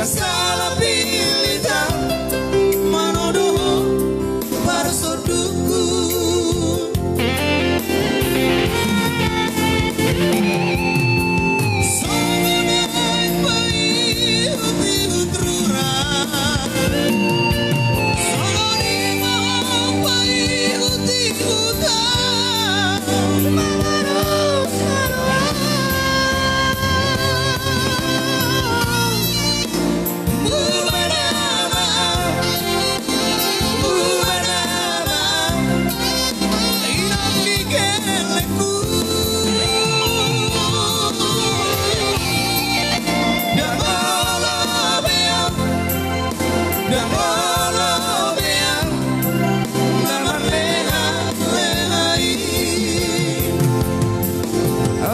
Salah pilih tahu manodoh para soduku. Songonai pai huti hutruran, songoni mau pai huti hutan, mamarus haruan.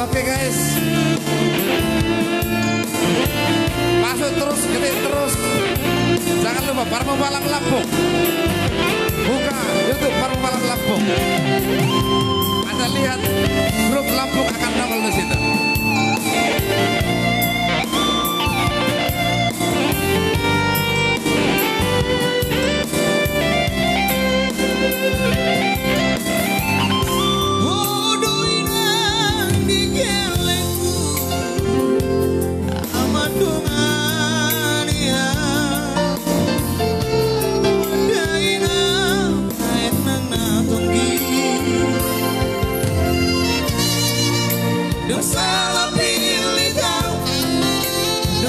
Oke guys, masuk terus, ketik terus. Jangan lupa Parfum Malang Lampung. Buka YouTube Parfum Malang Lampung. Anda lihat grup Lampung akan nongol di situ. Salah pilih tahu,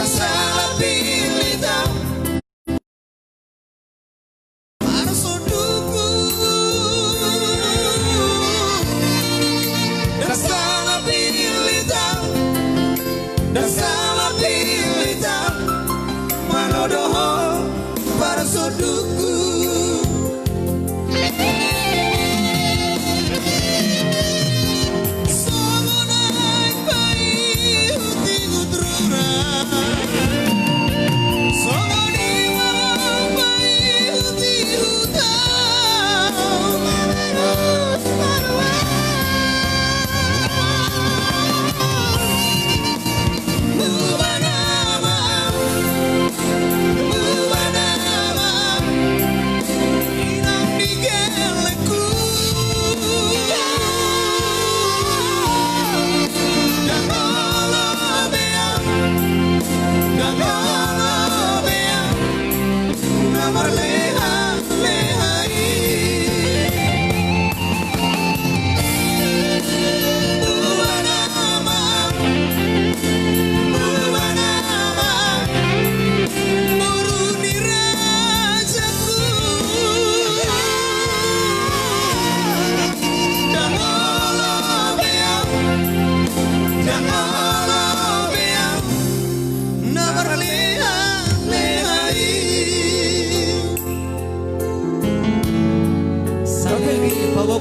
salah pilih tahu para soduku. Salah pilih tahu, salah pilih tahu manodoh para soduku. Bawa